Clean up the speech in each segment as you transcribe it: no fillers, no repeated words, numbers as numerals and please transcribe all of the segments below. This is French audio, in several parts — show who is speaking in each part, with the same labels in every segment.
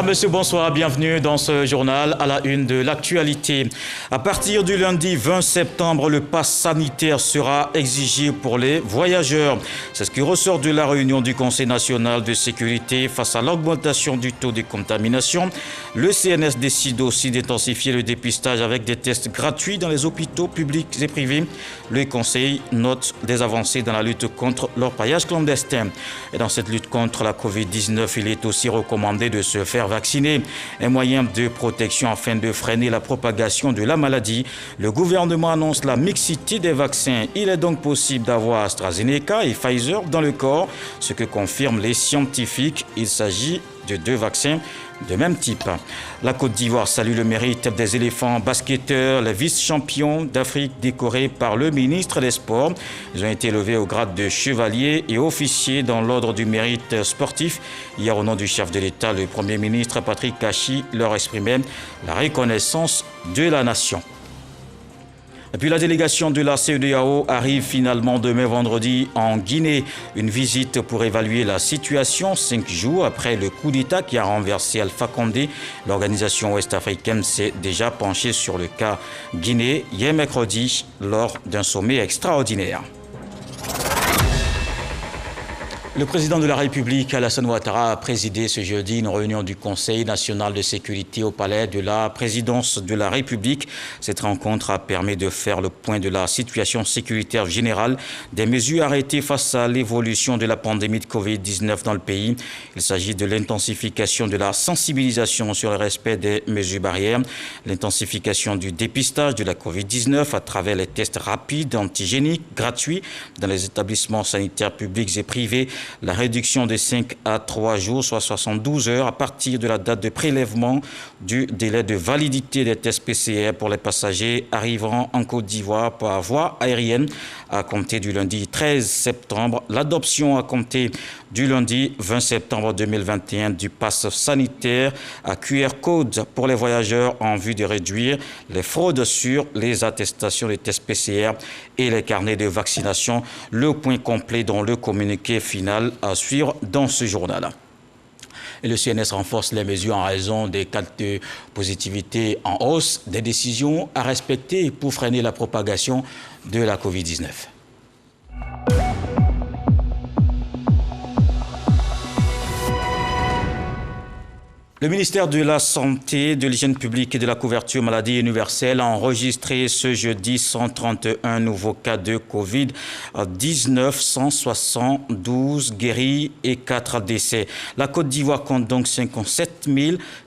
Speaker 1: Mesdames, Messieurs, bonsoir, bienvenue dans ce journal à la une de l'actualité. À partir du lundi 20 septembre, le pass sanitaire sera exigé pour les voyageurs. C'est ce qui ressort de la réunion du Conseil national de sécurité face à l'augmentation du taux de contamination. Le CNS décide aussi d'intensifier le dépistage avec des tests gratuits dans les hôpitaux publics et privés. Le Conseil note des avancées dans la lutte contre l'orpaillage clandestin. Et dans cette lutte contre la Covid-19, il est aussi recommandé de se faire vacciner, un moyen de protection afin de freiner la propagation de la maladie. Le gouvernement annonce la mixité des vaccins. Il est donc possible d'avoir AstraZeneca et Pfizer dans le corps, ce que confirment les scientifiques. Il s'agit de deux vaccins de même type. La Côte d'Ivoire salue le mérite des éléphants basketteurs, les vice-champions d'Afrique décorés par le ministre des Sports. Ils ont été élevés au grade de chevalier et officiers dans l'ordre du mérite sportif. Hier, au nom du chef de l'État, le Premier ministre Patrick Kachi leur exprimait la reconnaissance de la nation. Et puis la délégation de la CEDEAO arrive finalement demain vendredi en Guinée. Une visite pour évaluer la situation 5 jours après le coup d'État qui a renversé Alpha Condé. L'organisation ouest-africaine s'est déjà penchée sur le cas Guinée hier mercredi lors d'un sommet extraordinaire. Le président de la République, Alassane Ouattara, a présidé ce jeudi une réunion du Conseil national de sécurité au palais de la présidence de la République. Cette rencontre a permis de faire le point de la situation sécuritaire générale, des mesures arrêtées face à l'évolution de la pandémie de Covid-19 dans le pays. Il s'agit de l'intensification de la sensibilisation sur le respect des mesures barrières, l'intensification du dépistage de la Covid-19 à travers les tests rapides antigéniques gratuits dans les établissements sanitaires publics et privés, la réduction de 5 à 3 jours, soit 72 heures, à partir de la date de prélèvement du délai de validité des tests PCR pour les passagers arrivant en Côte d'Ivoire par voie aérienne à compter du lundi 13 septembre. L'adoption à compter du lundi 20 septembre 2021 du pass sanitaire à QR code pour les voyageurs en vue de réduire les fraudes sur les attestations des tests PCR et les carnets de vaccination. Le point complet dans le communiqué final à suivre dans ce journal. Et le CNS renforce les mesures en raison des cas de positivité en hausse, des décisions à respecter pour freiner la propagation de la Covid-19. Le ministère de la Santé, de l'Hygiène publique et de la couverture maladie universelle a enregistré ce jeudi 131 nouveaux cas de Covid-19, 172 guéris et 4 décès. La Côte d'Ivoire compte donc 57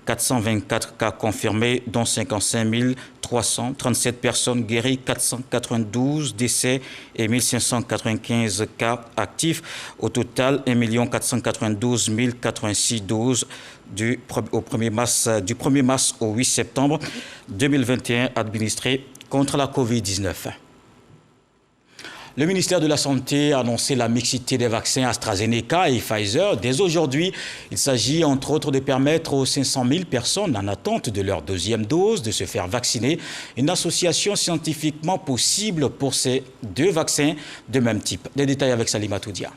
Speaker 1: 424 cas confirmés, dont 55 337 personnes guéries, 492 décès et 1595 cas actifs. Au total, 1 492 086 doses du 1er mars au 8 septembre 2021 administrées contre la Covid-19. Le ministère de la Santé a annoncé la mixité des vaccins AstraZeneca et Pfizer. Dès aujourd'hui, il s'agit entre autres de permettre aux 500 000 personnes en attente de leur deuxième dose de se faire vacciner. Une association scientifiquement possible pour ces deux vaccins de même type. Des détails avec Salima Toudia.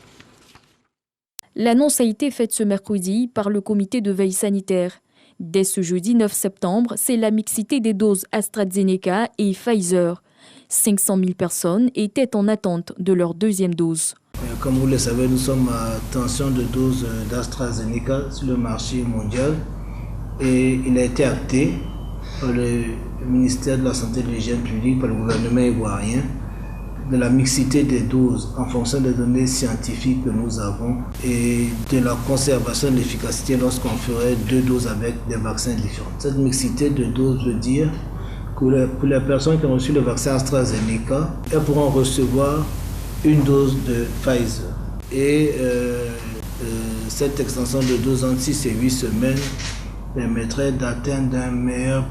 Speaker 2: L'annonce a été faite ce mercredi par le comité de veille sanitaire. Dès ce jeudi 9 septembre, c'est la mixité des doses AstraZeneca et Pfizer. 500 000 personnes étaient en attente de leur deuxième dose.
Speaker 3: Comme vous le savez, nous sommes à tension de doses d'AstraZeneca sur le marché mondial et il a été acté par le ministère de la Santé et de l'Hygiène publique, par le gouvernement ivoirien, de la mixité des doses en fonction des données scientifiques que nous avons et de la conservation de l'efficacité lorsqu'on ferait deux doses avec des vaccins différents. Cette mixité de doses veut dire que pour les personnes qui ont reçu le vaccin AstraZeneca, elles pourront recevoir une dose de Pfizer. Et cette extension de dose entre 6 et 8 semaines permettrait d'atteindre un meilleur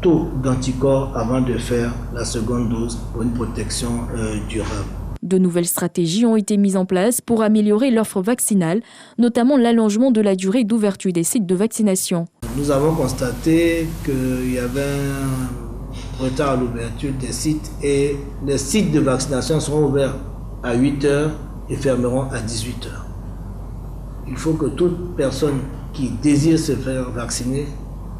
Speaker 3: taux d'anticorps avant de faire la seconde dose pour une protection durable.
Speaker 2: De nouvelles stratégies ont été mises en place pour améliorer l'offre vaccinale, notamment l'allongement de la durée d'ouverture des sites de vaccination.
Speaker 3: Nous avons constaté qu'il y avait un retard à l'ouverture des sites et les sites de vaccination seront ouverts à 8 heures et fermeront à 18 heures. Il faut que toute personne qui désirent se faire vacciner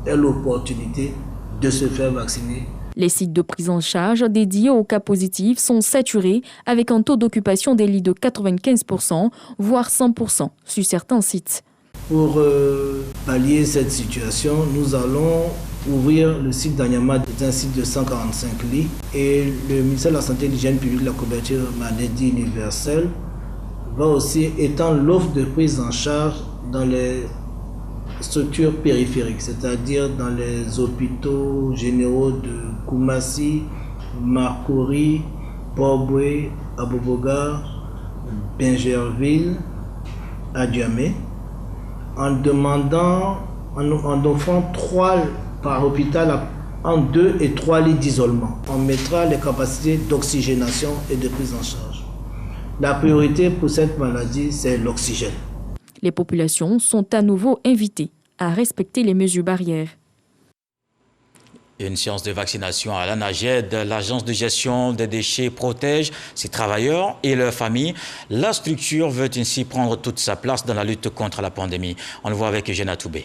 Speaker 3: aient l'opportunité de se faire vacciner.
Speaker 2: Les sites de prise en charge dédiés aux cas positifs sont saturés avec un taux d'occupation des lits de 95%, voire 100% sur certains sites.
Speaker 3: Pour pallier cette situation, nous allons ouvrir le site d'Anyama d'un site de 145 lits et le ministère de la Santé et de l'Hygiène publique, la couverture maladie universelle, va aussi étendre l'offre de prise en charge dans les structures périphériques, c'est-à-dire dans les hôpitaux généraux de Koumassi, Marcory, Port-Boué, Aboboga, Bingerville, Adjamé, en offrant 3 par hôpital en 2 et 3 lits d'isolement. On mettra les capacités d'oxygénation et de prise en charge. La priorité pour cette maladie, c'est l'oxygène.
Speaker 2: Les populations sont à nouveau invitées à respecter les mesures barrières.
Speaker 1: Une séance de vaccination à l'ANAGED, l'agence de gestion des déchets protège ses travailleurs et leurs familles. La structure veut ainsi prendre toute sa place dans la lutte contre la pandémie. On le voit avec Eugène Atoubé.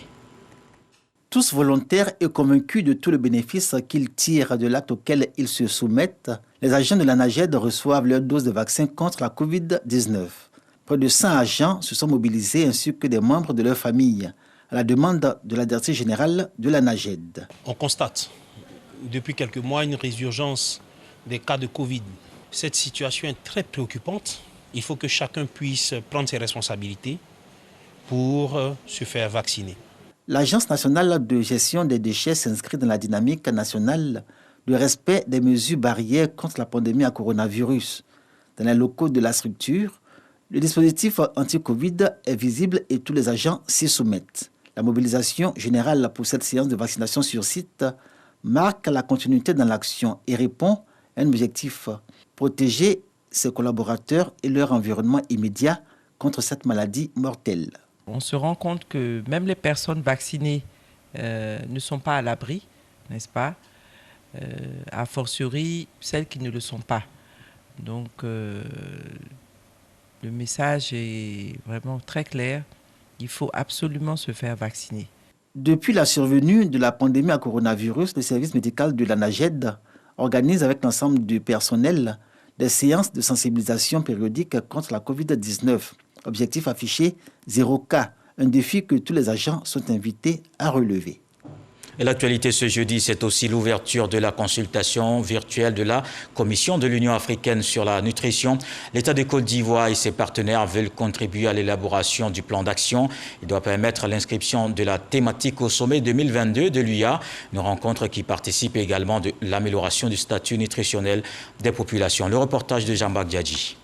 Speaker 4: Tous volontaires et convaincus de tout le bénéfice qu'ils tirent de l'acte auquel ils se soumettent, les agents de l'ANAGED reçoivent leur dose de vaccin contre la Covid-19. Près de 100 agents se sont mobilisés ainsi que des membres de leur famille à la demande de la directrice générale de l'ANAGED.
Speaker 5: On constate depuis quelques mois une résurgence des cas de Covid. Cette situation est très préoccupante. Il faut que chacun puisse prendre ses responsabilités pour se faire vacciner.
Speaker 4: L'Agence nationale de gestion des déchets s'inscrit dans la dynamique nationale de respect des mesures barrières contre la pandémie à coronavirus. Dans les locaux de la structure, le dispositif anti-Covid est visible et tous les agents s'y soumettent. La mobilisation générale pour cette séance de vaccination sur site marque la continuité dans l'action et répond à un objectif, protéger ses collaborateurs et leur environnement immédiat contre cette maladie mortelle.
Speaker 6: On se rend compte que même les personnes vaccinées ne sont pas à l'abri, n'est-ce pas? A fortiori, celles qui ne le sont pas. Donc, le message est vraiment très clair. Il faut absolument se faire vacciner.
Speaker 4: Depuis la survenue de la pandémie à coronavirus, le service médical de l'ANAGED organise avec l'ensemble du personnel des séances de sensibilisation périodiques contre la Covid-19. Objectif affiché, 0 cas, un défi que tous les agents sont invités à relever.
Speaker 1: Et l'actualité ce jeudi, c'est aussi l'ouverture de la consultation virtuelle de la Commission de l'Union africaine sur la nutrition. L'État de Côte d'Ivoire et ses partenaires veulent contribuer à l'élaboration du plan d'action. Il doit permettre l'inscription de la thématique au sommet 2022 de l'UA, une rencontre qui participe également de l'amélioration du statut nutritionnel des populations. Le reportage de Jean-Baptiste Diadji.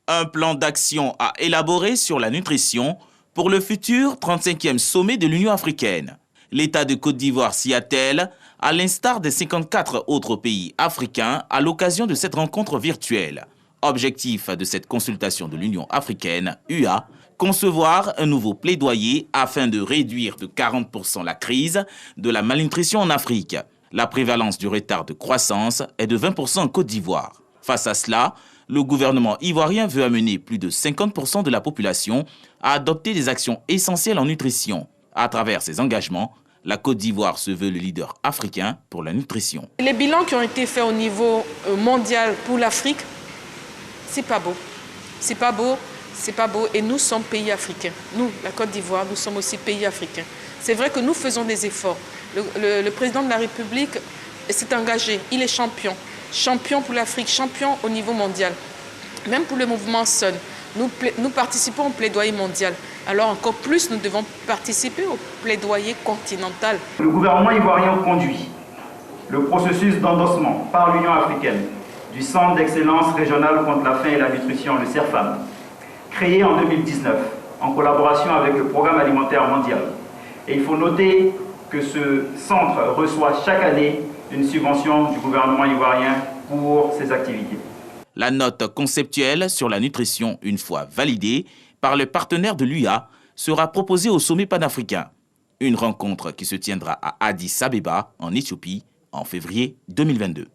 Speaker 7: Un plan d'action à élaborer sur la nutrition pour le futur 35e sommet de l'Union africaine. L'État de Côte d'Ivoire s'y attelle, à l'instar des 54 autres pays africains, à l'occasion de cette rencontre virtuelle. Objectif de cette consultation de l'Union africaine, UA, concevoir un nouveau plaidoyer afin de réduire de 40% la crise de la malnutrition en Afrique. La prévalence du retard de croissance est de 20% en Côte d'Ivoire. Face à cela, le gouvernement ivoirien veut amener plus de 50% de la population à adopter des actions essentielles en nutrition. À travers ces engagements, la Côte d'Ivoire se veut le leader africain pour la nutrition.
Speaker 8: Les bilans qui ont été faits au niveau mondial pour l'Afrique, c'est pas beau. C'est pas beau, c'est pas beau. Et nous sommes pays africains. Nous, la Côte d'Ivoire, nous sommes aussi pays africains. C'est vrai que nous faisons des efforts. Le président de la République s'est engagé. Il est champion. Champion pour l'Afrique, champion au niveau mondial. Même pour le mouvement SUN, nous participons au plaidoyer mondial. Alors encore plus, nous devons participer au plaidoyer continental.
Speaker 9: Le gouvernement ivoirien conduit le processus d'endossement par l'Union africaine du Centre d'excellence régional contre la faim et la nutrition, le CERFAM, créé en 2019 en collaboration avec le Programme alimentaire mondial. Et il faut noter que ce centre reçoit chaque année une subvention du gouvernement ivoirien pour ses activités.
Speaker 7: La note conceptuelle sur la nutrition, une fois validée par le partenaire de l'UA, sera proposée au sommet panafricain. Une rencontre qui se tiendra à Addis Abeba, en Éthiopie, en février 2022.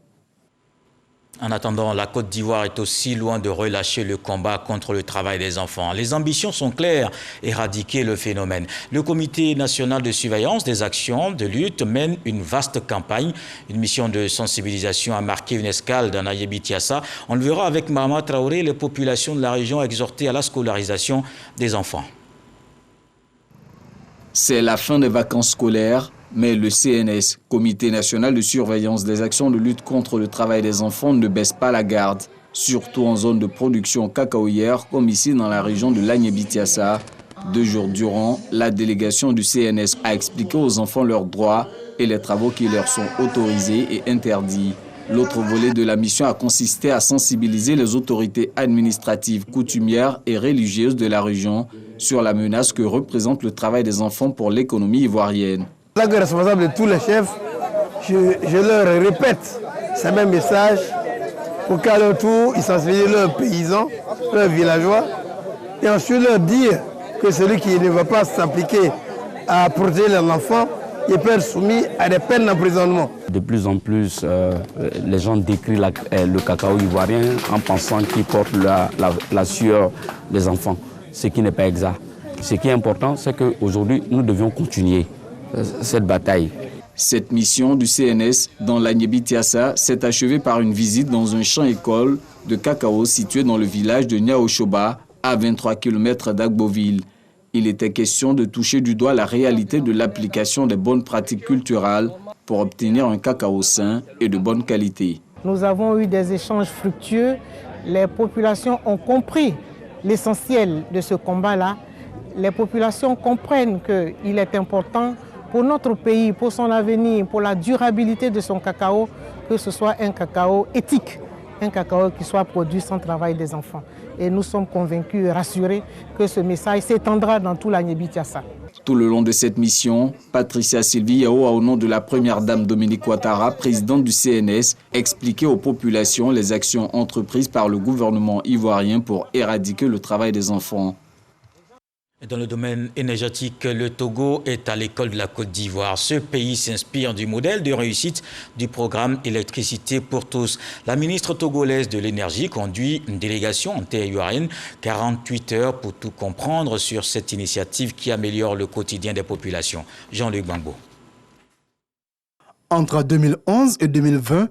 Speaker 1: En attendant, la Côte d'Ivoire est aussi loin de relâcher le combat contre le travail des enfants. Les ambitions sont claires, éradiquer le phénomène. Le Comité national de surveillance des actions de lutte mène une vaste campagne. Une mission de sensibilisation a marqué une escale dans Ayébitiassa. On le verra avec Mahama Traoré, les populations de la région exhortées à la scolarisation des enfants.
Speaker 10: C'est la fin des vacances scolaires. Mais le CNS, Comité national de surveillance des actions de lutte contre le travail des enfants, ne baisse pas la garde, surtout en zone de production cacaoyère, comme ici dans la région de l'Agnébitiassa. 2 jours durant, la délégation du CNS a expliqué aux enfants leurs droits et les travaux qui leur sont autorisés et interdits. L'autre volet de la mission a consisté à sensibiliser les autorités administratives, coutumières et religieuses de la région sur la menace que représente le travail des enfants pour l'économie ivoirienne.
Speaker 11: En tant que responsable de tous les chefs, je leur répète ces mêmes messages pour qu'à leur tour, ils sensibilisent leurs paysans, leurs villageois, et ensuite leur dire que celui qui ne va pas s'appliquer à protéger les enfants, il peut être soumis à des peines d'emprisonnement.
Speaker 12: De plus en plus, les gens décrient le cacao ivoirien en pensant qu'il porte la sueur des enfants, ce qui n'est pas exact. Ce qui est important, c'est qu'aujourd'hui, nous devions continuer cette bataille.
Speaker 10: Cette mission du CNS dans l'Agnébitiassa s'est achevée par une visite dans un champ-école de cacao situé dans le village de Niaoshoba, à 23 km d'Agboville. Il était question de toucher du doigt la réalité de l'application des bonnes pratiques culturelles pour obtenir un cacao sain et de bonne qualité.
Speaker 13: Nous avons eu des échanges fructueux. Les populations ont compris l'essentiel de ce combat-là. Les populations comprennent qu'il est important pour notre pays, pour son avenir, pour la durabilité de son cacao, que ce soit un cacao éthique, un cacao qui soit produit sans travail des enfants. Et nous sommes convaincus et rassurés que ce message s'étendra dans tout l'Agnébitiassa.
Speaker 10: Tout le long de cette mission, Patricia Sylvie Yao, au nom de la première dame Dominique Ouattara, présidente du CNS, expliquait aux populations les actions entreprises par le gouvernement ivoirien pour éradiquer le travail des enfants.
Speaker 1: Dans le domaine énergétique, le Togo est à l'école de la Côte d'Ivoire. Ce pays s'inspire du modèle de réussite du programme Électricité pour tous. La ministre togolaise de l'énergie conduit une délégation en terre ivoirienne, 48 heures pour tout comprendre sur cette initiative qui améliore le quotidien des populations. Jean-Luc Bangbo.
Speaker 14: Entre 2011 et 2020,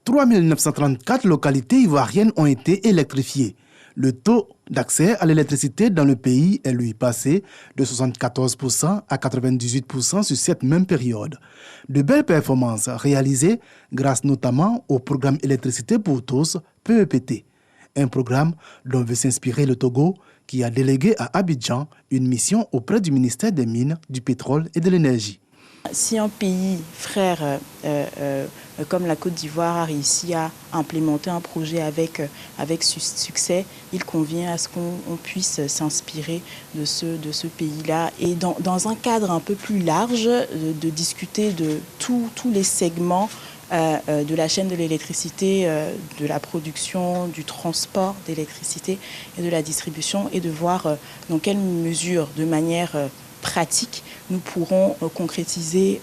Speaker 14: 3934 localités ivoiriennes ont été électrifiées. Le taux d'accès à l'électricité dans le pays est lui passé de 74% à 98% sur cette même période. De belles performances réalisées grâce notamment au programme Électricité pour tous, PEPT, un programme dont veut s'inspirer le Togo qui a délégué à Abidjan une mission auprès du ministère des Mines, du Pétrole et de l'Énergie.
Speaker 15: Si un pays frère comme la Côte d'Ivoire a réussi à implémenter un projet avec succès, il convient à ce qu'on puisse s'inspirer de ce pays-là et dans un cadre un peu plus large de discuter de tous les segments de la chaîne de l'électricité, de la production, du transport d'électricité et de la distribution et de voir dans quelle mesure, de manière pratique, nous pourrons concrétiser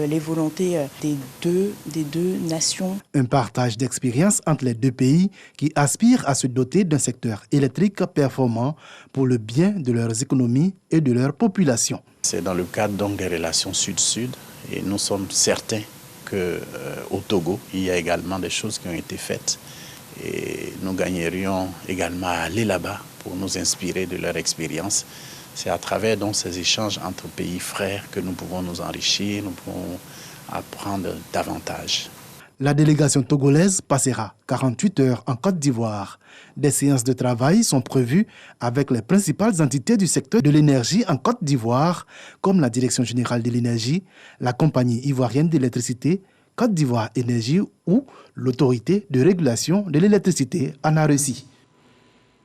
Speaker 15: les volontés des deux nations.
Speaker 14: Un partage d'expérience entre les deux pays qui aspirent à se doter d'un secteur électrique performant pour le bien de leurs économies et de leur population.
Speaker 16: C'est dans le cadre donc des relations sud-sud et nous sommes certains qu'au Togo, il y a également des choses qui ont été faites et nous gagnerions également à aller là-bas pour nous inspirer de leur expérience. C'est à travers donc ces échanges entre pays frères que nous pouvons nous enrichir, nous pouvons apprendre davantage.
Speaker 14: La délégation togolaise passera 48 heures en Côte d'Ivoire. Des séances de travail sont prévues avec les principales entités du secteur de l'énergie en Côte d'Ivoire, comme la Direction générale de l'énergie, la Compagnie ivoirienne d'électricité, Côte d'Ivoire Énergie ou l'Autorité de régulation de l'électricité en Russie.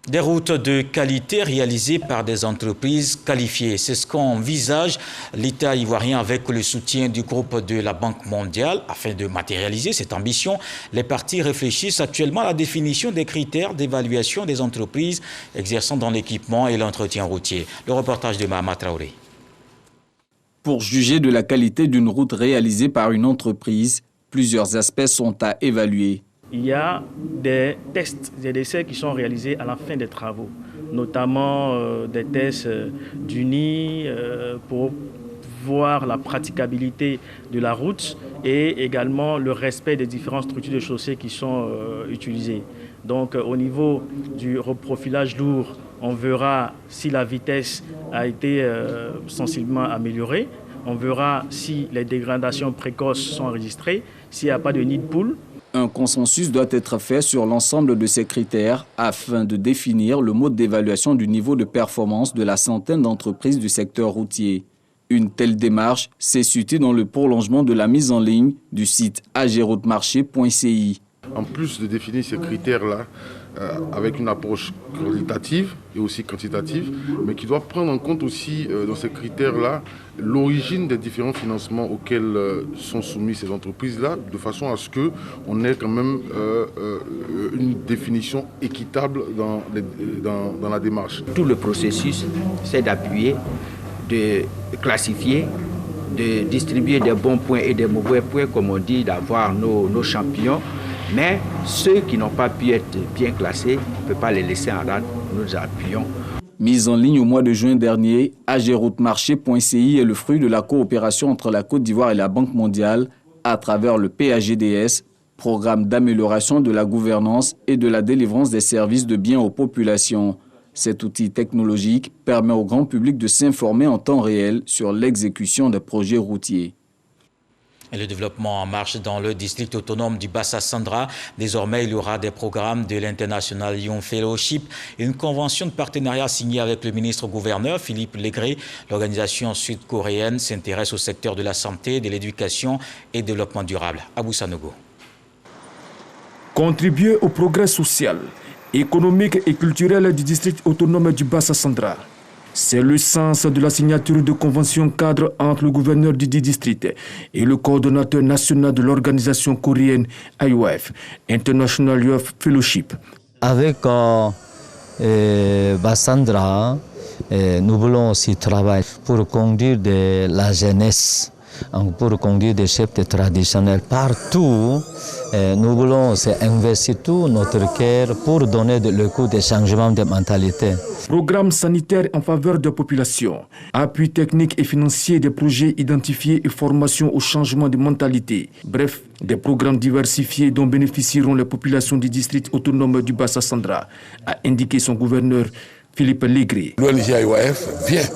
Speaker 1: Des routes de qualité réalisées par des entreprises qualifiées. C'est ce qu'envisage l'État ivoirien avec le soutien du groupe de la Banque mondiale. Afin de matérialiser cette ambition, les parties réfléchissent actuellement à la définition des critères d'évaluation des entreprises exerçant dans l'équipement et l'entretien routier. Le reportage de Mahama Traoré.
Speaker 10: Pour juger de la qualité d'une route réalisée par une entreprise, plusieurs aspects sont à évaluer.
Speaker 17: il y a des tests, des essais qui sont réalisés à la fin des travaux, notamment des tests du nid pour voir la praticabilité de la route et également le respect des différentes structures de chaussée qui sont utilisées. Donc au niveau du reprofilage lourd, on verra si la vitesse a été sensiblement améliorée, on verra si les dégradations précoces sont enregistrées, s'il n'y a pas de nid de poule.
Speaker 10: Un consensus doit être fait sur l'ensemble de ces critères afin de définir le mode d'évaluation du niveau de performance de la centaine d'entreprises du secteur routier. Une telle démarche s'est située dans le prolongement de la mise en ligne du site ageroutemarché.ci.
Speaker 18: En plus de définir ces critères-là, avec une approche qualitative et aussi quantitative, mais qui doit prendre en compte aussi dans ces critères-là l'origine des différents financements auxquels sont soumis ces entreprises-là, de façon à ce qu'on ait quand même une définition équitable dans la démarche.
Speaker 19: Tout le processus, c'est d'appuyer, de classifier, de distribuer des bons points et des mauvais points, comme on dit, d'avoir nos champions. Mais ceux qui n'ont pas pu être bien classés, on ne peut pas les laisser en rade, nous appuyons.
Speaker 10: Mise en ligne au mois de juin dernier, ageroutemarché.ci est le fruit de la coopération entre la Côte d'Ivoire et la Banque mondiale à travers le PAGDS, programme d'amélioration de la gouvernance et de la délivrance des services de biens aux populations. Cet outil technologique permet au grand public de s'informer en temps réel sur l'exécution des projets routiers.
Speaker 1: Et le développement en marche dans le district autonome du Bassa-Sandra. Désormais, il y aura des programmes de l'International Young Fellowship et une convention de partenariat signée avec le ministre-gouverneur Philippe Legré. L'organisation sud-coréenne s'intéresse au secteur de la santé, de l'éducation et du développement durable. Abou Sanogo.
Speaker 20: Contribuer au progrès social, économique et culturel du district autonome du Bassa-Sandra. C'est le sens de la signature de convention cadre entre le gouverneur du district et le coordonnateur national de l'organisation coréenne IOF, International Youth Fellowship.
Speaker 21: Avec Bassa-Sandra, nous voulons aussi travailler pour conduire de la jeunesse, pour conduire des chefs traditionnels partout. Nous voulons investir tout notre cœur pour donner le coup de changement de mentalité.
Speaker 20: Programme sanitaire en faveur de la population, appui technique et financier des projets identifiés et formation au changement de mentalité. Bref, des programmes diversifiés dont bénéficieront les populations du district autonome du Bassa-Sandra, a indiqué son gouverneur Philippe Legré.
Speaker 22: L'ONG IOF vient,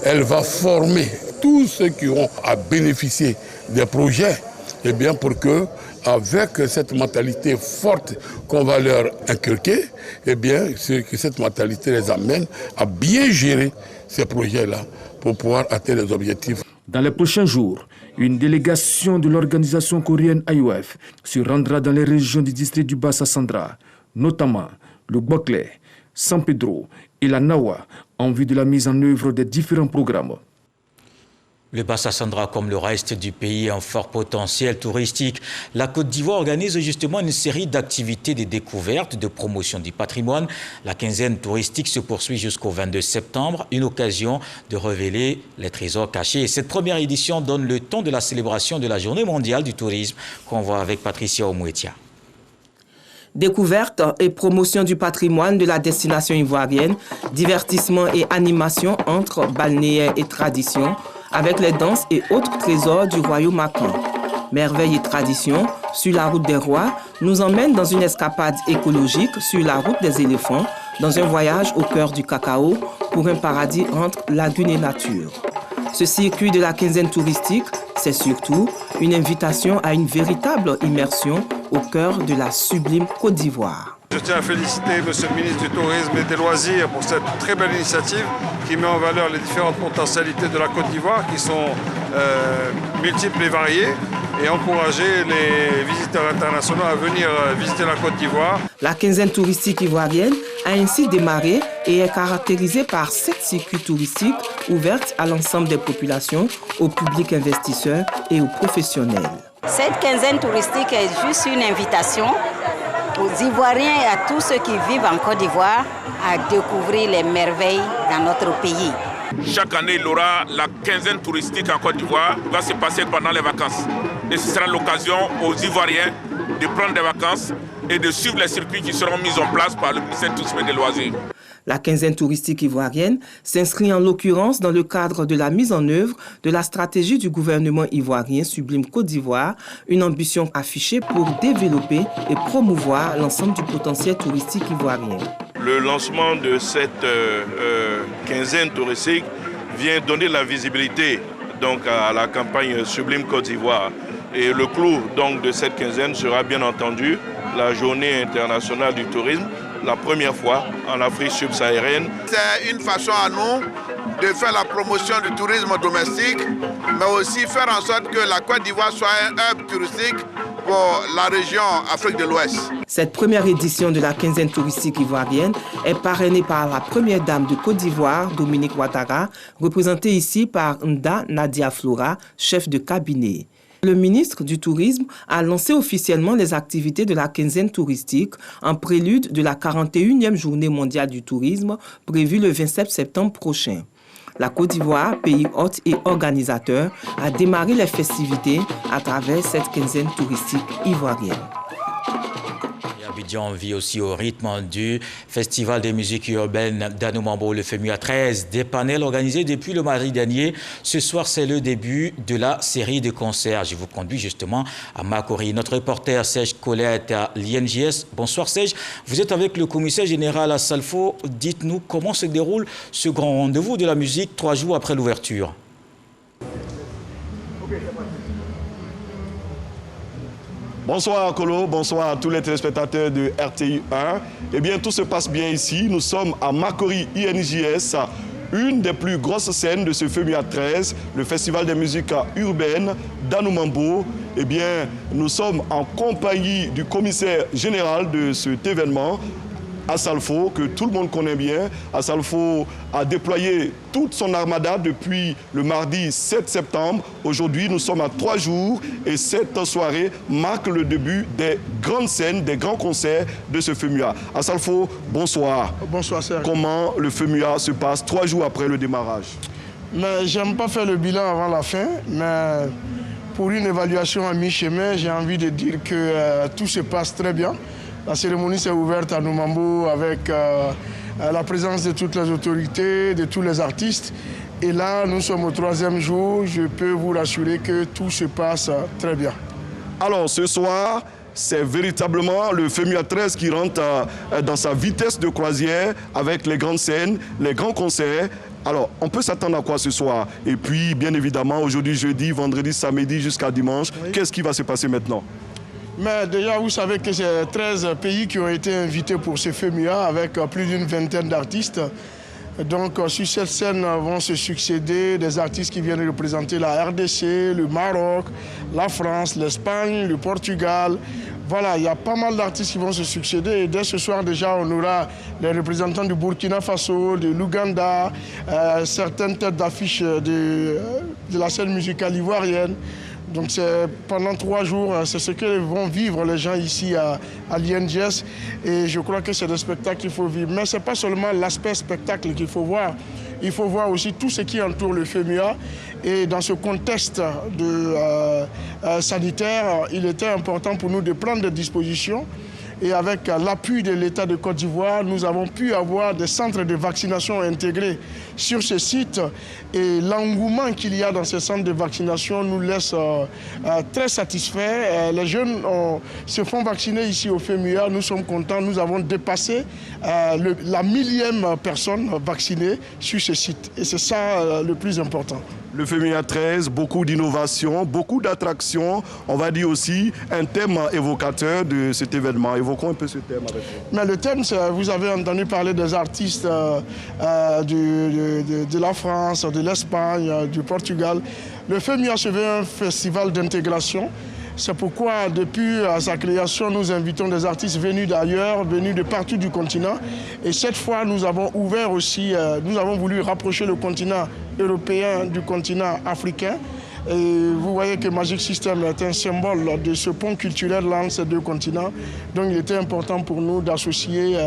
Speaker 22: elle va former tous ceux qui auront à bénéficier des projets, et bien pour que, avec cette mentalité forte qu'on va leur inculquer, eh bien, que cette mentalité les amène à bien gérer ces projets-là pour pouvoir atteindre les objectifs.
Speaker 20: Dans les prochains jours, une délégation de l'organisation coréenne IOF se rendra dans les régions du district du Bassa-Sandra, notamment le Bokle, San Pedro et la Nawa, en vue de la mise en œuvre des différents programmes.
Speaker 1: Le Bassa-Sandra, comme le reste du pays, a un fort potentiel touristique. La Côte d'Ivoire organise justement une série d'activités de découverte, de promotion du patrimoine. La quinzaine touristique se poursuit jusqu'au 22 septembre, une occasion de révéler les trésors cachés. Et cette première édition donne le ton de la célébration de la Journée mondiale du tourisme qu'on voit avec Patricia Omouetia.
Speaker 23: Découverte et promotion du patrimoine de la destination ivoirienne, divertissement et animation entre balnéaire et tradition, avec les danses et autres trésors du royaume Macan. Merveille et tradition, sur la route des rois, nous emmène dans une escapade écologique sur la route des éléphants, dans un voyage au cœur du cacao pour un paradis entre lagune et nature. Ce circuit de la quinzaine touristique, c'est surtout une invitation à une véritable immersion au cœur de la sublime Côte d'Ivoire.
Speaker 24: Je tiens à féliciter M. le ministre du Tourisme et des Loisirs pour cette très belle initiative qui met en valeur les différentes potentialités de la Côte d'Ivoire qui sont multiples et variées et encourager les visiteurs internationaux à venir visiter la Côte d'Ivoire.
Speaker 23: La quinzaine touristique ivoirienne a ainsi démarré et est caractérisée par 7 circuits touristiques ouverts à l'ensemble des populations, au public investisseur et aux professionnels.
Speaker 25: Cette quinzaine touristique est juste une invitation aux Ivoiriens et à tous ceux qui vivent en Côte d'Ivoire à découvrir les merveilles dans notre pays.
Speaker 26: Chaque année, il y aura la quinzaine touristique en Côte d'Ivoire qui va se passer pendant les vacances.
Speaker 2: et ce sera l'occasion aux Ivoiriens de prendre des vacances et de suivre les circuits qui seront mis en place par le ministère du Tourisme et des Loisirs.
Speaker 23: La quinzaine touristique ivoirienne s'inscrit en l'occurrence dans le cadre de la mise en œuvre de la stratégie du gouvernement ivoirien Sublime Côte d'Ivoire, une ambition affichée pour développer et promouvoir l'ensemble du potentiel touristique ivoirien.
Speaker 3: Le lancement de cette quinzaine touristique vient donner la visibilité donc, à la campagne Sublime Côte d'Ivoire. Et le clou donc, de cette quinzaine sera bien entendu la journée internationale du tourisme, la première fois en Afrique subsaharienne.
Speaker 4: C'est une façon à nous de faire la promotion du tourisme domestique, mais aussi faire en sorte que la Côte d'Ivoire soit un hub touristique pour la région Afrique de l'Ouest.
Speaker 23: Cette première édition de la quinzaine touristique ivoirienne est parrainée par la première dame de Côte d'Ivoire, Dominique Ouattara, représentée ici par Nda Nadia Flora, chef de cabinet. Le ministre du Tourisme a lancé officiellement les activités de la quinzaine touristique en prélude de la 41e journée mondiale du tourisme prévue le 27 septembre prochain. La Côte d'Ivoire, pays hôte et organisateur, a démarré les festivités à travers cette quinzaine touristique ivoirienne.
Speaker 1: Abidjan vit aussi au rythme du Festival des musiques urbaines d'Anoumambo, le FEMUA 13, des panels organisés depuis le mardi dernier. Ce soir, c'est le début de la série de concerts. Je vous conduis justement à Makori. Notre reporter Serge Collet est à l'INJS. Bonsoir Serge, vous êtes avec le commissaire général à Salfo. Dites-nous comment se déroule ce grand rendez-vous de la musique 3 jours après l'ouverture.
Speaker 5: Bonsoir Colo, bonsoir à tous les téléspectateurs de RTI 1. Eh bien, tout se passe bien ici. Nous sommes à Makori INJS, une des plus grosses scènes de ce FEMUA 13, le Festival des musiques urbaines d'Anoumambo. Eh bien, nous sommes en compagnie du commissaire général de cet événement, Assalfo, que tout le monde connaît bien. Assalfo a déployé toute son armada depuis le mardi 7 septembre. Aujourd'hui, nous sommes à 3 jours et cette soirée marque le début des grandes scènes, des grands concerts de ce FEMUA. Assalfo, bonsoir.
Speaker 6: Bonsoir, Serge.
Speaker 5: Comment le FEMUA se passe 3 jours après le démarrage?
Speaker 6: Mais j'aime pas faire le bilan avant la fin, mais pour une évaluation à mi-chemin, j'ai envie de dire que tout se passe très bien. La cérémonie s'est ouverte à Anoumambo avec la présence de toutes les autorités, de tous les artistes. Et là, nous sommes au 3e jour. Je peux vous rassurer que tout se passe très bien.
Speaker 5: Alors, ce soir, c'est véritablement le FEMUA 13 qui rentre dans sa vitesse de croisière avec les grandes scènes, les grands concerts. Alors, on peut s'attendre à quoi ce soir? Et puis, bien évidemment, aujourd'hui, jeudi, vendredi, samedi jusqu'à dimanche, oui. Qu'est-ce qui va se passer maintenant?
Speaker 6: Mais déjà, vous savez que c'est 13 pays qui ont été invités pour ce FEMUA avec plus d'une vingtaine d'artistes. Donc, sur cette scène vont se succéder des artistes qui viennent représenter la RDC, le Maroc, la France, l'Espagne, le Portugal. Voilà, il y a pas mal d'artistes qui vont se succéder. Et dès ce soir, déjà, on aura les représentants du Burkina Faso, de l'Ouganda, certaines têtes d'affiche de la scène musicale ivoirienne. Donc pendant 3 jours, c'est ce que vont vivre les gens ici à l'INJS. Et je crois que c'est des spectacles qu'il faut vivre. Mais ce n'est pas seulement l'aspect spectacle qu'il faut voir. Il faut voir aussi tout ce qui entoure le FEMUA. Et dans ce contexte sanitaire, il était important pour nous de prendre des dispositions. Et avec l'appui de l'État de Côte d'Ivoire, nous avons pu avoir des centres de vaccination intégrés sur ce site. Et l'engouement qu'il y a dans ces centres de vaccination nous laisse très satisfaits. Les jeunes se font vacciner ici au FEMUA. Nous sommes contents. Nous avons dépassé la 1000e personne vaccinée sur ce site. Et c'est ça le plus important.
Speaker 5: Le FEMUA 13, beaucoup d'innovations, beaucoup d'attractions. On va dire aussi un thème évocateur de cet événement. Évoquons un peu ce thème avec vous.
Speaker 6: Mais le thème, vous avez entendu parler des artistes de la France, de l'Espagne, du Portugal. Le FEMUA se veut un festival d'intégration. C'est pourquoi, depuis sa création, nous invitons des artistes venus d'ailleurs, venus de partout du continent. Et cette fois, nous avons ouvert aussi, nous avons voulu rapprocher le continent européen du continent africain. Et vous voyez que Magic System est un symbole de ce pont culturel entre ces 2 continents. Donc il était important pour nous d'associer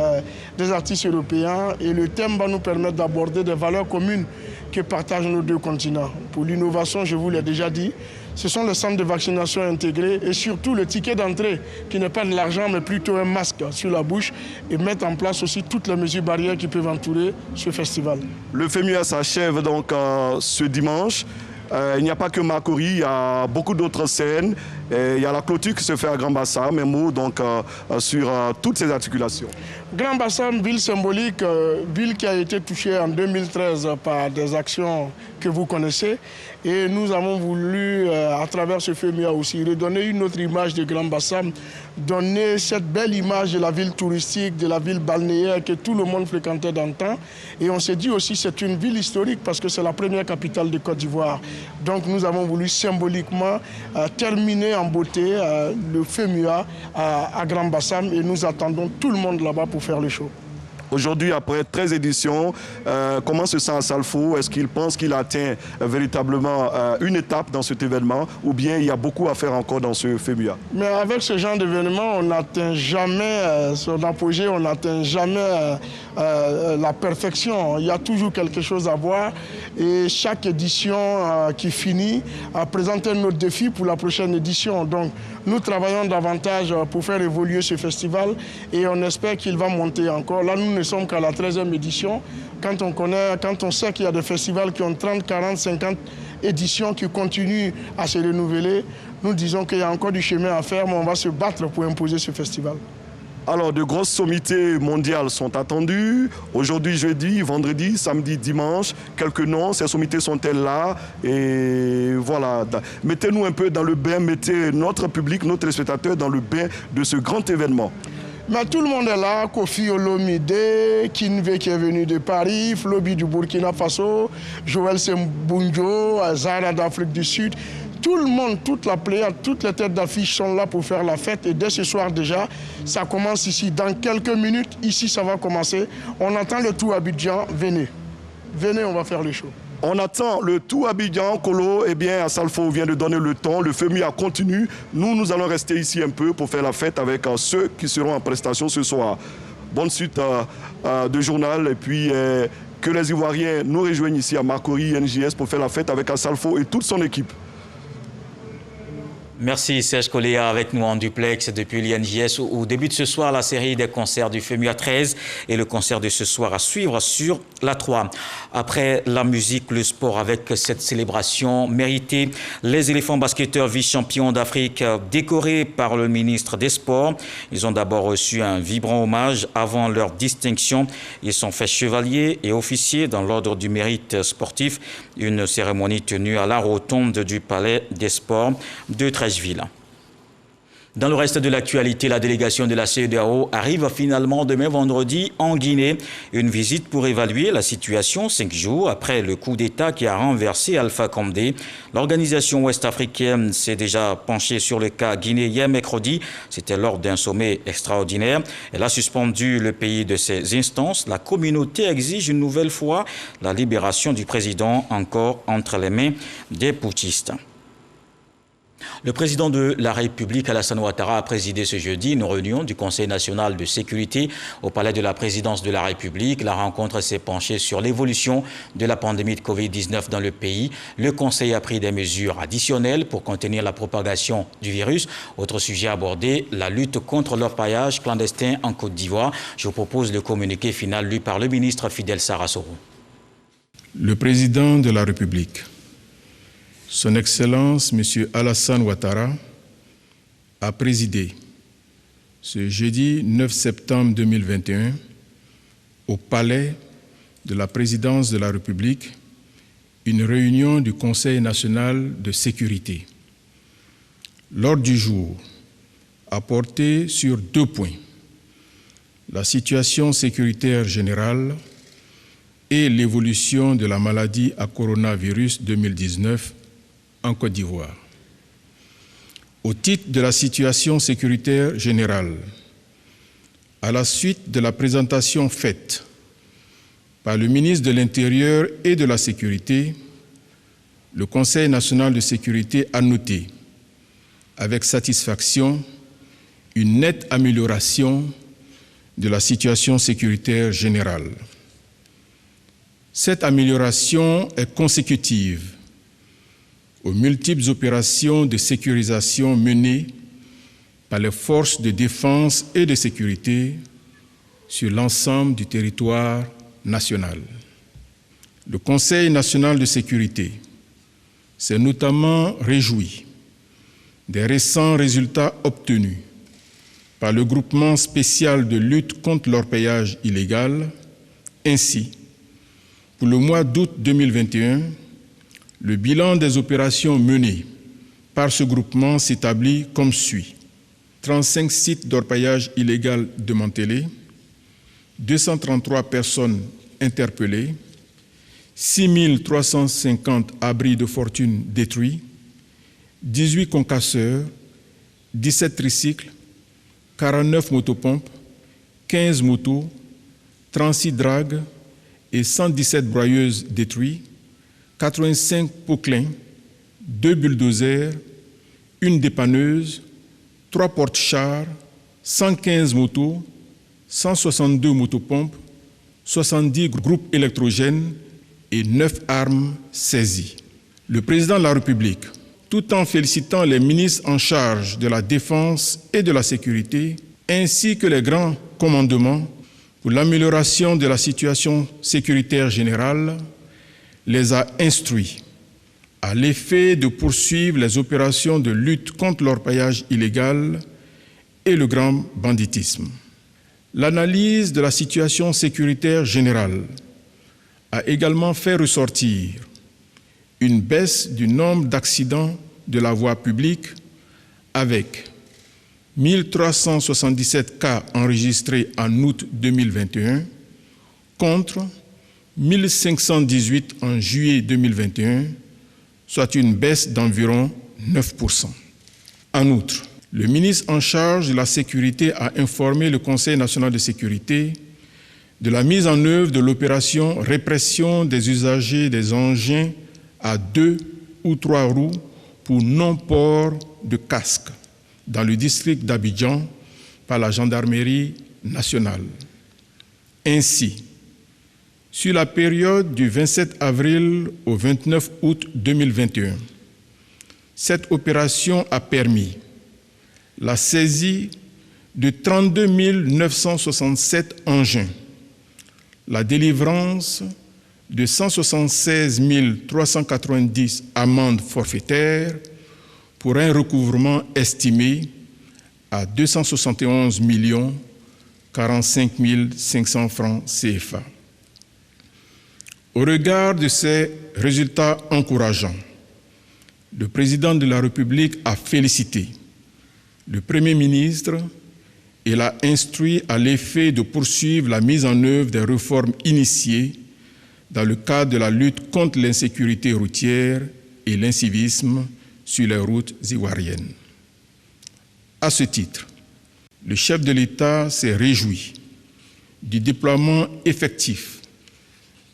Speaker 6: des artistes européens. Et le thème va nous permettre d'aborder des valeurs communes que partagent nos 2 continents. Pour l'innovation, je vous l'ai déjà dit, ce sont les centres de vaccination intégrés et surtout le ticket d'entrée qui n'est pas de l'argent mais plutôt un masque sur la bouche et mettre en place aussi toutes les mesures barrières qui peuvent entourer ce festival.
Speaker 5: Le FEMUA s'achève donc ce dimanche. Il n'y a pas que Makori, il y a beaucoup d'autres scènes. Il y a la clôture qui se fait à Grand Bassam, un mot donc sur toutes ces articulations.
Speaker 6: Grand Bassam, ville symbolique, ville qui a été touchée en 2013 par des actions que vous connaissez. Et nous avons voulu, à travers ce FEMUA aussi, redonner une autre image de Grand Bassam, donner cette belle image de la ville touristique, de la ville balnéaire que tout le monde fréquentait d'antan. Et on s'est dit aussi que c'est une ville historique parce que c'est la première capitale de Côte d'Ivoire. Donc nous avons voulu symboliquement terminer en beauté le FEMUA à Grand Bassam et nous attendons tout le monde là-bas pour faire le show.
Speaker 5: Aujourd'hui, après 13 éditions, comment se sent Salfo? Est-ce qu'il pense qu'il atteint véritablement une étape dans cet événement ou bien il y a beaucoup à faire encore dans ce FEMUA?
Speaker 6: Mais avec ce genre d'événement, on n'atteint jamais son apogée, on n'atteint jamais la perfection. Il y a toujours quelque chose à voir et chaque édition qui finit présente un autre défi pour la prochaine édition. Donc nous travaillons davantage pour faire évoluer ce festival et on espère qu'il va monter encore. Là, nous ne sommes qu'à la 13e édition. Quand on sait qu'il y a des festivals qui ont 30, 40, 50 éditions qui continuent à se renouveler, nous disons qu'il y a encore du chemin à faire, mais on va se battre pour imposer ce festival.
Speaker 5: Alors, de grosses sommités mondiales sont attendues. Aujourd'hui, jeudi, vendredi, samedi, dimanche. Quelques noms, ces sommités sont-elles là? Et voilà. Mettez-nous un peu dans le bain, mettez notre public, nos téléspectateurs dans le bain de ce grand événement.
Speaker 6: Mais tout le monde est là, Kofi Olomide, Kinve qui est venu de Paris, Flobi du Burkina Faso, Joël Sembunjo, Zara d'Afrique du Sud. Tout le monde, toute la pléiade, toutes les têtes d'affiche sont là pour faire la fête. Et dès ce soir déjà, ça commence ici. Dans quelques minutes, ici, ça va commencer. On attend le tout Abidjan. Venez. Venez, on va faire le show.
Speaker 5: On attend le tout Abidjan. Kolo, eh bien, Salfo vient de donner le ton. Le FEMUA continue. Nous allons rester ici un peu pour faire la fête avec ceux qui seront en prestation ce soir. Bonne suite de journal. Et puis, que les Ivoiriens nous rejoignent ici à Makori, NJS, pour faire la fête avec Salfo et toute son équipe.
Speaker 1: Merci Serge Koléa avec nous en duplex depuis l'INJS où débute ce soir la série des concerts du FEMUA 13 et le concert de ce soir à suivre sur la 3. Après la musique, le sport avec cette célébration méritée, les éléphants basketteurs vice-champions d'Afrique décorés par le ministre des Sports. Ils ont d'abord reçu un vibrant hommage avant leur distinction. Ils sont faits chevaliers et officiers dans l'ordre du mérite sportif. Une cérémonie tenue à la rotonde du Palais des Sports de Treichville. Dans le reste de l'actualité, la délégation de la CEDEAO arrive finalement demain vendredi en Guinée. Une visite pour évaluer la situation 5 jours après le coup d'État qui a renversé Alpha Condé. L'organisation ouest-africaine s'est déjà penchée sur le cas guinéen mercredi. C'était lors d'un sommet extraordinaire. Elle a suspendu le pays de ses instances. La communauté exige une nouvelle fois la libération du président encore entre les mains des putschistes. Le président de la République, Alassane Ouattara, a présidé ce jeudi une réunion du Conseil national de sécurité au palais de la présidence de la République. La rencontre s'est penchée sur l'évolution de la pandémie de Covid-19 dans le pays. Le Conseil a pris des mesures additionnelles pour contenir la propagation du virus. Autre sujet abordé, la lutte contre l'orpaillage clandestin en Côte d'Ivoire. Je vous propose le communiqué final lu par le ministre Fidel Sarasoro.
Speaker 7: Le président de la République, Son Excellence, M. Alassane Ouattara, a présidé ce jeudi 9 septembre 2021 au palais de la présidence de la République une réunion du Conseil national de sécurité. L'ordre du jour a porté sur 2 points, la situation sécuritaire générale et l'évolution de la maladie à coronavirus 2019 en Côte d'Ivoire. Au titre de la situation sécuritaire générale, à la suite de la présentation faite par le ministre de l'Intérieur et de la Sécurité, le Conseil national de sécurité a noté avec satisfaction une nette amélioration de la situation sécuritaire générale. Cette amélioration est consécutive aux multiples opérations de sécurisation menées par les forces de défense et de sécurité sur l'ensemble du territoire national. Le Conseil national de sécurité s'est notamment réjoui des récents résultats obtenus par le groupement spécial de lutte contre l'orpaillage illégal. Ainsi, pour le mois d'août 2021, le bilan des opérations menées par ce groupement s'établit comme suit. 35 sites d'orpaillage illégal démantelés, 233 personnes interpellées, 6 350 abris de fortune détruits, 18 concasseurs, 17 tricycles, 49 motopompes, 15 motos, 36 dragues et 117 broyeuses détruites, 85 poclins, 2 bulldozers, 1 dépanneuse, 3 porte-chars, 115 motos, 162 motopompes, 70 groupes électrogènes et 9 armes saisies. Le président de la République, tout en félicitant les ministres en charge de la défense et de la sécurité, ainsi que les grands commandements pour l'amélioration de la situation sécuritaire générale, les a instruits à l'effet de poursuivre les opérations de lutte contre l'orpaillage illégal et le grand banditisme. L'analyse de la situation sécuritaire générale a également fait ressortir une baisse du nombre d'accidents de la voie publique avec 1377 cas enregistrés en août 2021 contre 1518 en juillet 2021, soit une baisse d'environ 9%. En outre, le ministre en charge de la sécurité a informé le Conseil national de sécurité de la mise en œuvre de l'opération répression des usagers des engins à 2 ou 3 roues pour non-port de casque dans le district d'Abidjan par la gendarmerie nationale. Ainsi, sur la période du 27 avril au 29 août 2021, cette opération a permis la saisie de 32 967 engins, la délivrance de 176 390 amendes forfaitaires pour un recouvrement estimé à 271 45 500 francs CFA. Au regard de ces résultats encourageants, le président de la République a félicité le Premier ministre et l'a instruit à l'effet de poursuivre la mise en œuvre des réformes initiées dans le cadre de la lutte contre l'insécurité routière et l'incivisme sur les routes ivoiriennes. À ce titre, le chef de l'État s'est réjoui du déploiement effectif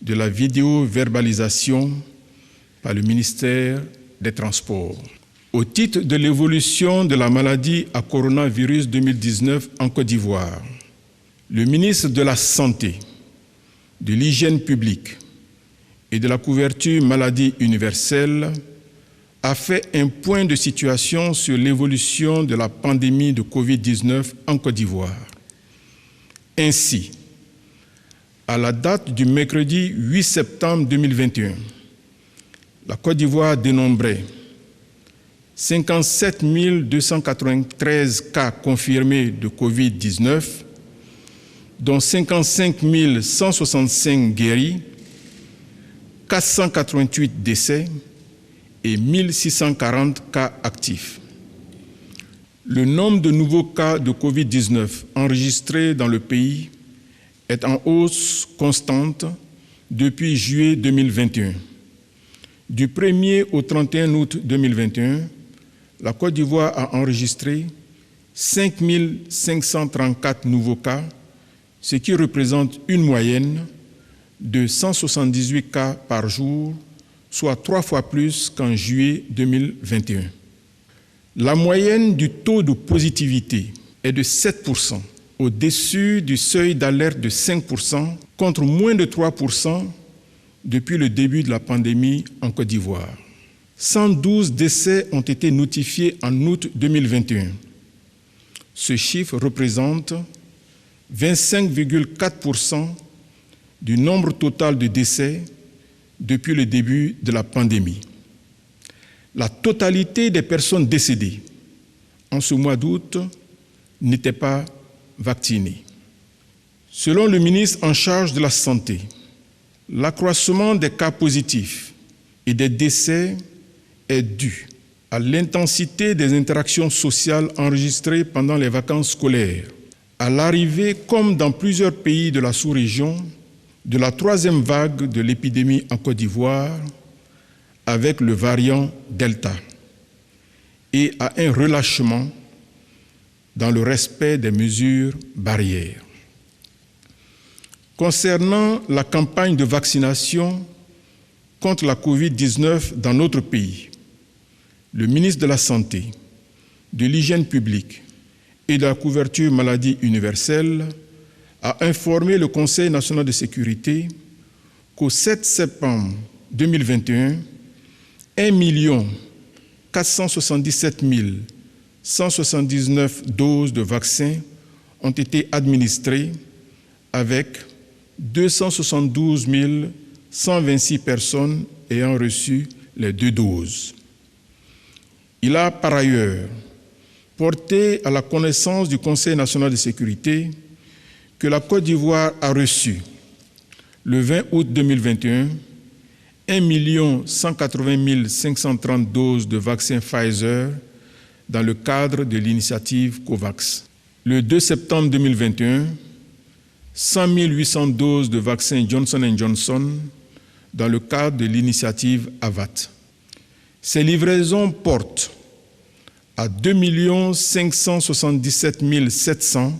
Speaker 7: de la vidéo-verbalisation par le ministère des Transports. Au titre de l'évolution de la maladie à coronavirus 2019 en Côte d'Ivoire, le ministre de la Santé, de l'Hygiène publique et de la couverture maladie universelle a fait un point de situation sur l'évolution de la pandémie de Covid-19 en Côte d'Ivoire. Ainsi, à la date du mercredi 8 septembre 2021, la Côte d'Ivoire dénombrait 57 293 cas confirmés de Covid-19, dont 55 165 guéris, 488 décès et 1640 cas actifs. Le nombre de nouveaux cas de Covid-19 enregistrés dans le pays est en hausse constante depuis juillet 2021. Du 1er au 31 août 2021, la Côte d'Ivoire a enregistré 5 534 nouveaux cas, ce qui représente une moyenne de 178 cas par jour, soit 3 fois plus qu'en juillet 2021. La moyenne du taux de positivité est de 7%, au-dessus du seuil d'alerte de 5%, contre moins de 3% depuis le début de la pandémie en Côte d'Ivoire. 112 décès ont été notifiés en août 2021. Ce chiffre représente 25,4% du nombre total de décès depuis le début de la pandémie. La totalité des personnes décédées en ce mois d'août n'étaient pas vaccinées. Selon le ministre en charge de la Santé, l'accroissement des cas positifs et des décès est dû à l'intensité des interactions sociales enregistrées pendant les vacances scolaires, à l'arrivée, comme dans plusieurs pays de la sous-région, de la troisième vague de l'épidémie en Côte d'Ivoire avec le variant Delta et à un relâchement dans le respect des mesures barrières. Concernant la campagne de vaccination contre la COVID-19 dans notre pays, le ministre de la Santé, de l'Hygiène publique et de la couverture maladie universelle a informé le Conseil national de sécurité qu'au 7 septembre 2021, 1 477 179 doses de vaccins ont été administrées avec 272 126 personnes ayant reçu les 2 doses. Il a par ailleurs porté à la connaissance du Conseil national de sécurité que la Côte d'Ivoire a reçu le 20 août 2021 1 180 530 doses de vaccins Pfizer dans le cadre de l'initiative COVAX. Le 2 septembre 2021, 100 800 doses de vaccins Johnson & Johnson dans le cadre de l'initiative AVAT. Ces livraisons portent à 2 577 700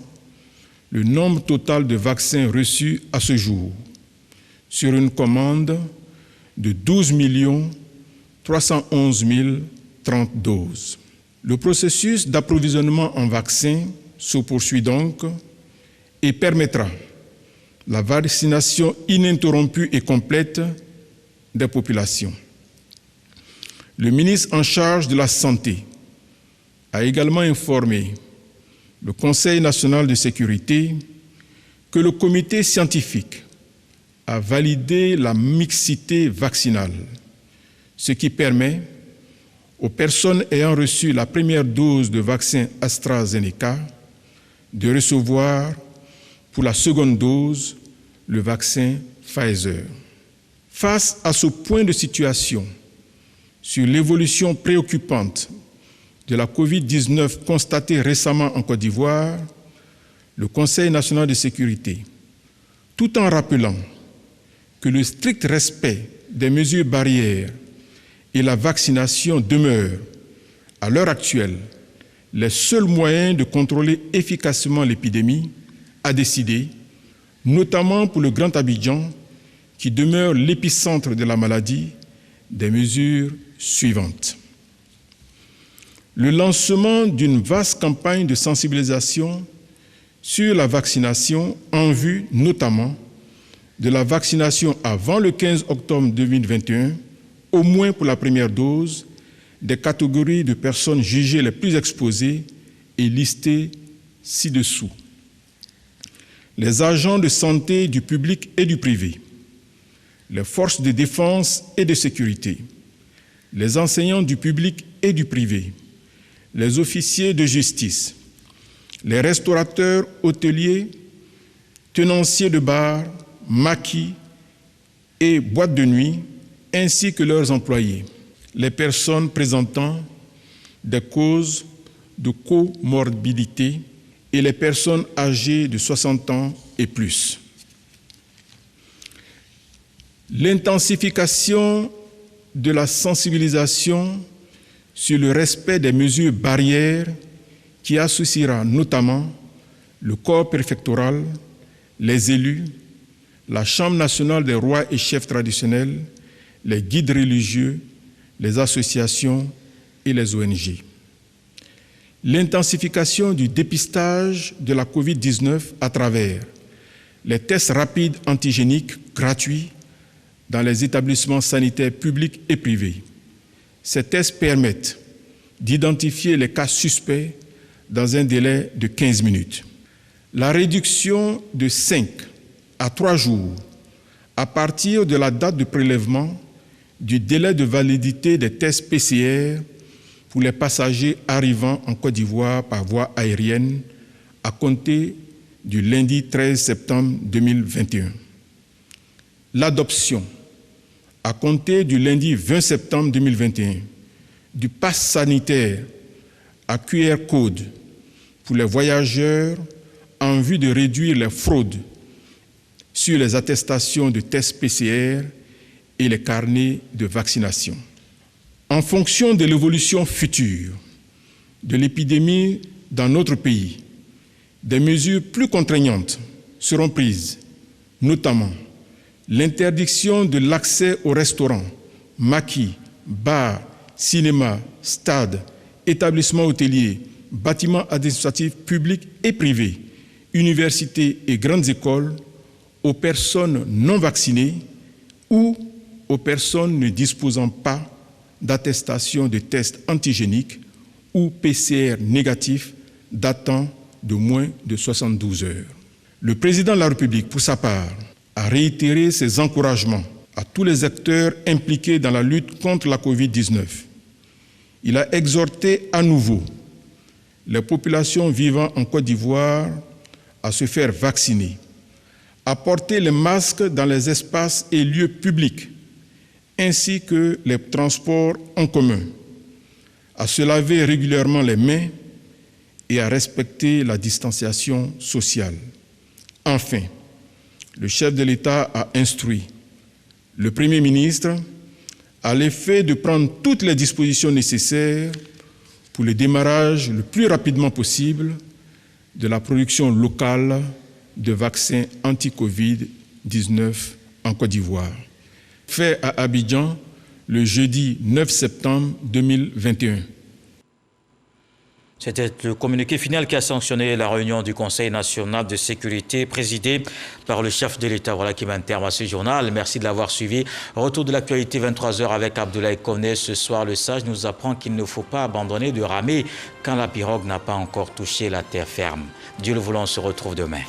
Speaker 7: le nombre total de vaccins reçus à ce jour, sur une commande de 12 311 030 doses. Le processus d'approvisionnement en vaccins se poursuit donc et permettra la vaccination ininterrompue et complète des populations. Le ministre en charge de la Santé a également informé le Conseil national de sécurité que le comité scientifique a validé la mixité vaccinale, ce qui permet aux personnes ayant reçu la première dose de vaccin AstraZeneca de recevoir pour la seconde dose le vaccin Pfizer. Face à ce point de situation sur l'évolution préoccupante de la COVID-19 constatée récemment en Côte d'Ivoire, le Conseil national de sécurité, tout en rappelant que le strict respect des mesures barrières et la vaccination demeurent, à l'heure actuelle, les seuls moyens de contrôler efficacement l'épidémie, a décidé, notamment pour le Grand Abidjan, qui demeure l'épicentre de la maladie, des mesures suivantes. Le lancement d'une vaste campagne de sensibilisation sur la vaccination en vue notamment de la vaccination avant le 15 octobre 2021, au moins pour la première dose, des catégories de personnes jugées les plus exposées et listées ci-dessous. Les agents de santé du public et du privé, les forces de défense et de sécurité, les enseignants du public et du privé, les officiers de justice, les restaurateurs, hôteliers, tenanciers de bars, maquis et boîtes de nuit, ainsi que leurs employés, les personnes présentant des causes de comorbidité et les personnes âgées de 60 ans et plus. L'intensification de la sensibilisation sur le respect des mesures barrières qui associera notamment le corps préfectoral, les élus, la Chambre nationale des rois et chefs traditionnels, les guides religieux, les associations et les ONG. L'intensification du dépistage de la COVID-19 à travers les tests rapides antigéniques gratuits dans les établissements sanitaires publics et privés, Ces tests permettent d'identifier les cas suspects dans un délai de 15 minutes. La réduction de 5 à 3 jours à partir de la date de prélèvement du délai de validité des tests PCR pour les passagers arrivant en Côte d'Ivoire par voie aérienne à compter du lundi 13 septembre 2021. L'adoption à compter du lundi 20 septembre 2021 du pass sanitaire à QR code pour les voyageurs en vue de réduire les fraudes sur les attestations de tests PCR et les carnets de vaccination. En fonction de l'évolution future de l'épidémie dans notre pays, des mesures plus contraignantes seront prises, notamment l'interdiction de l'accès aux restaurants, maquis, bars, cinémas, stades, établissements hôteliers, bâtiments administratifs publics et privés, universités et grandes écoles aux personnes non vaccinées ou aux personnes ne disposant pas d'attestation de test antigénique ou PCR négatif datant de moins de 72 heures. Le président de la République, pour sa part, a réitéré ses encouragements à tous les acteurs impliqués dans la lutte contre la Covid-19. Il a exhorté à nouveau les populations vivant en Côte d'Ivoire à se faire vacciner, à porter les masques dans les espaces et lieux publics, ainsi que les transports en commun, à se laver régulièrement les mains et à respecter la distanciation sociale. Enfin, le chef de l'État a instruit le Premier ministre à l'effet de prendre toutes les dispositions nécessaires pour le démarrage le plus rapidement possible de la production locale de vaccins anti-Covid-19 en Côte d'Ivoire. Fait à Abidjan le jeudi 9 septembre 2021.
Speaker 1: C'était le communiqué final qui a sanctionné la réunion du Conseil national de sécurité présidée par le chef de l'État. Voilà qui met un terme à ce journal. Merci de l'avoir suivi. Retour de l'actualité 23h avec Abdoulaye Koné. Ce soir, le sage nous apprend qu'il ne faut pas abandonner de ramer quand la pirogue n'a pas encore touché la terre ferme. Dieu le voulant, on se retrouve demain.